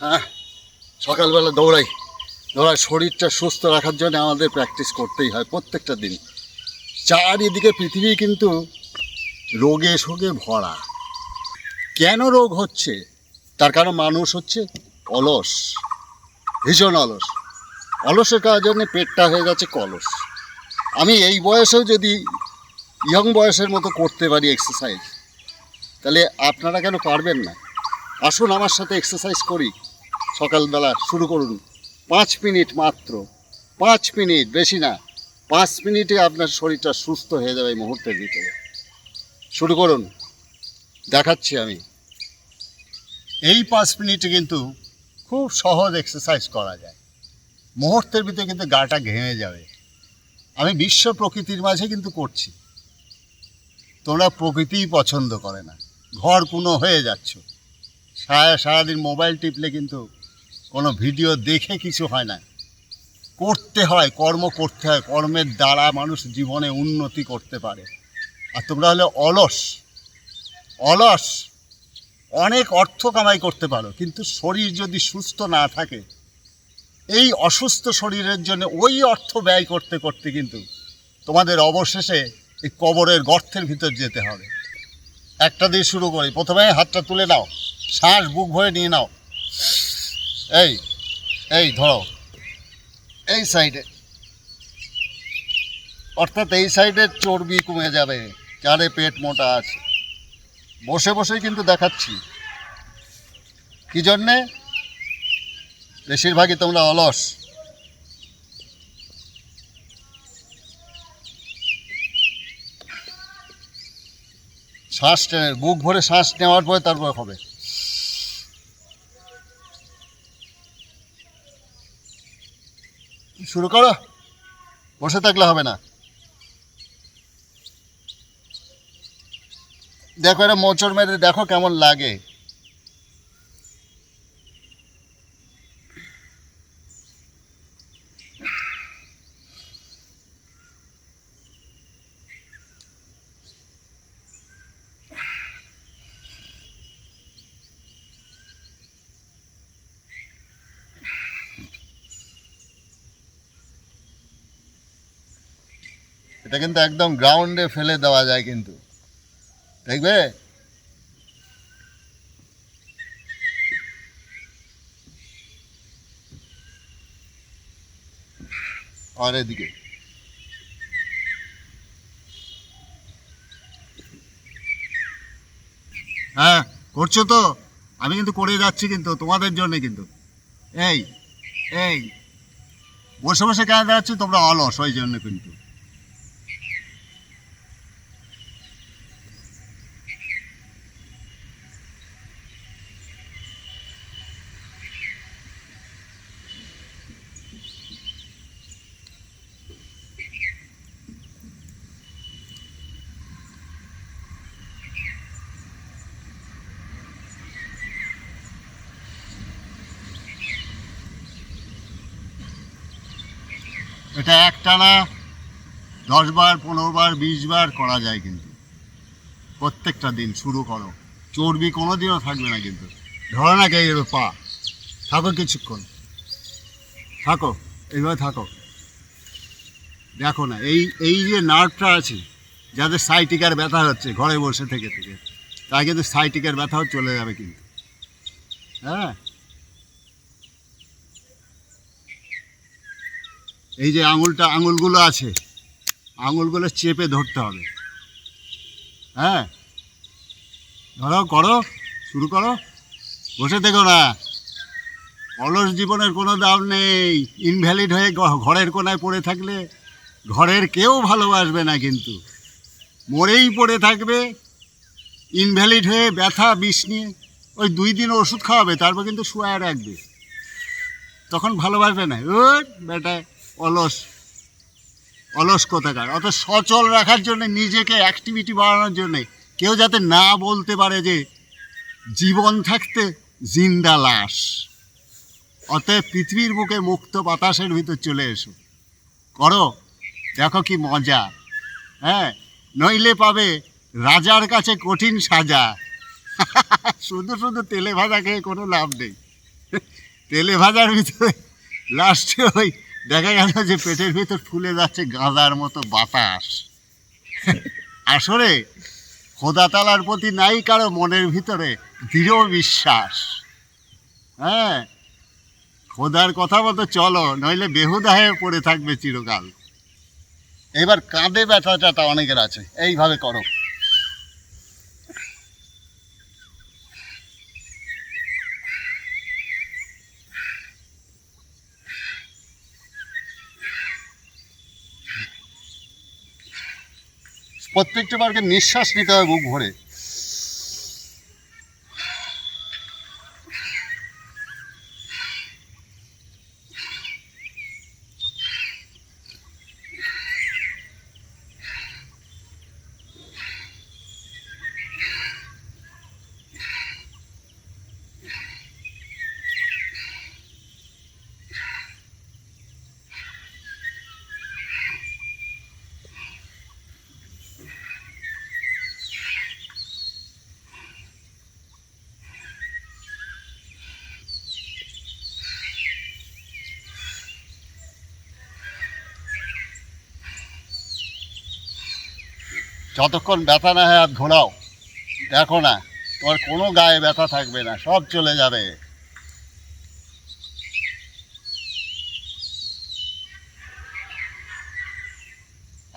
হ্যাঁ, সকালবেলা দৌড়াই। শরীরটা সুস্থ রাখার জন্য আমাদের প্র্যাকটিস করতেই হয় প্রত্যেকটা দিন। চারিদিকে পৃথিবী কিন্তু রোগে শোগে ভরা। কেন রোগ হচ্ছে? তার কারণ মানুষ হচ্ছে অলস, ভীষণ অলস। অলসের কারণে পেটটা হয়ে যাচ্ছে কলস। আমি এই বয়সেও যদি ইয়ং বয়সের মতো করতে পারি এক্সারসাইজ, তাহলে আপনারা কেন পারবেন না? আসুন আমার সাথে এক্সারসাইজ করি। সকালবেলা শুরু করুন, 5 মিনিট মাত্র, 5 মিনিট, বেশি না। 5 মিনিটে আপনার শরীরটা সুস্থ হয়ে যাবে এই মুহূর্তের ভিতরে। শুরু করুন, দেখাচ্ছি আমি। এই 5 মিনিটে কিন্তু খুব সহজ এক্সারসাইজ করা যায়। মুহূর্তের ভিতরে কিন্তু গাটা ঘেমে যাবে। আমি বিশ্ব প্রকৃতির মাঝে কিন্তু করছি। তোমরা প্রকৃতিই পছন্দ করে না, ঘর কোনো হয়ে যাচ্ছ। সারাদিন মোবাইল টিপলে কিন্তু কোনো ভিডিও দেখে কিছু হয় না। করতে হয়, কর্ম করতে হয়। কর্মের দ্বারা মানুষ জীবনে উন্নতি করতে পারে। আর তোমরা হলে অলস। অলস অনেক অর্থ কামাই করতে পারো, কিন্তু শরীর যদি সুস্থ না থাকে, এই অসুস্থ শরীরের জন্য ওই অর্থ ব্যয় করতে করতে কিন্তু তোমাদের অবশেষে এই কবরের গর্তের ভিতর যেতে হবে। একটা দিয়ে শুরু করি। প্রথমে হাতটা তুলে নাও, শ্বাস বুক ভরে নিয়ে নাও। এই এই ধরো, এই সাইডে, অর্থাৎ এই সাইডের চর্বি কমে যাবে, যারে পেট মোটা আছে। বসে বসেই কিন্তু দেখাচ্ছি। কী জন্যে? বেশিরভাগই তোমরা অলস। শ্বাস টেনে, বুক ভরে শ্বাস নেওয়ার পরে তারপর হবে। শুরু করো, বসে থাকলে হবে না। দেখো, এটা মোচড় মেরে দেখো কেমন লাগে। এটা কিন্তু একদম গ্রাউন্ডে ফেলে দেওয়া যায় কিন্তু, দেখবে। আর এদিকে হ্যাঁ, করছো তো? আমি কিন্তু করে যাচ্ছি কিন্তু তোমাদের জন্য কিন্তু। এই এই বসে বসে কেন দেখাচ্ছি? তোমরা অলস, ওই জন্য কিন্তু। এটা একটানা 10 বার, 15 বার, 20 বার করা যায় কিন্তু। প্রত্যেকটা দিন শুরু করো। চর্বি কোনো দিনও থাকবে না কিন্তু। ধরো না কে পা, থাকো কিছুক্ষণ, থাকো, এইভাবে থাকো। দেখো না, এই এই যে নার্ভটা আছে, যাদের সাইটিকার ব্যথা হচ্ছে ঘরে বসে থেকে থেকে, তাই কিন্তু সাইটিকার ব্যথাও চলে যাবে কিন্তু। হ্যাঁ, এই যে আঙুলগুলো আছে, আঙুলগুলো চেপে ধরতে হবে। হ্যাঁ, ধরো, করো, শুরু করো। বসে থেকো না। অলস জীবনের কোনো দাম নেই। ইনভ্যালিড হয়ে ঘরের কোনায় পড়ে থাকলে ঘরের কেউ ভালোবাসবে না কিন্তু। মরেই পড়ে থাকবে ইনভ্যালিড হয়ে, ব্যথা বিষ নিয়ে। ওই 2 দিন ওষুধ খাওয়াবে, তারপর কিন্তু শুয়ে রাখবে, তখন ভালোবাসবে না। ওর বেটা অলস, অলস কোথাকার। অত সচল রাখার জন্য, নিজেকে অ্যাক্টিভিটি বাড়ানোর জন্যে, কেউ যাতে না বলতে পারে যে জীবন থাকতে জিন্দা লাশ। অতএব পৃথিবীর বুকে মুক্ত বাতাসের ভিতর চলে এসো, করো, দেখো কি মজা। হ্যাঁ, নইলে পাবে রাজার কাছে কঠিন সাজা। শুধু শুধু তেলে ভাজা খেয়ে কোনো লাভ নেই। তেলে ভাজার ভিতরে লাস্টে ওই দেখা গেল যে পেটের ভিতর ফুলে যাচ্ছে গাঁদার মতো বাতাস। আসলে খোদা তালার প্রতি নাই কারো মনের ভিতরে দৃঢ় বিশ্বাস। হ্যাঁ, খোদার কথা মতো চলো, নইলে বেহুদা হয়ে পড়ে থাকবে চিরকাল। এবার কাঁধে ব্যথাটা অনেকের আছে, এইভাবে করো। প্রত্যেকটা বারকে নিঃশ্বাস নিতে হবে বুক ভরে। যতক্ষণ ব্যথা না হয় আর ঘোরাও, দেখো না তোমার কোনো গায়ে ব্যথা থাকবে না, সব চলে যাবে।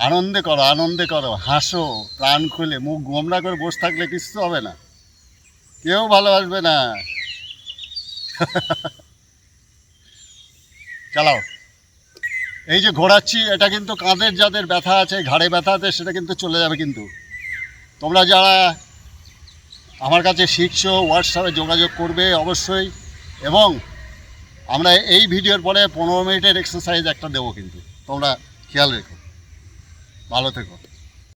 আনন্দে করো, আনন্দে করো, হাসো প্রাণ খুলে। মুখ গোমরা করে বসে থাকলে কিছু হবে না, কেউ ভালোবাসবে না। চালাও। এই যে ঘোরাচ্ছি, এটা কিন্তু কাঁধের যাদের ব্যথা আছে, ঘাড়ে ব্যথা আছে, সেটা কিন্তু চলে যাবে। কিন্তু তোমরা যারা আমার কাছে শিখছো, হোয়াটসঅ্যাপে যোগাযোগ করবে অবশ্যই। এবং আমরা এই ভিডিওর পরে 15 মিনিটের এক্সারসাইজ একটা দেবো, কিন্তু তোমরা খেয়াল রেখো। ভালো থেকো।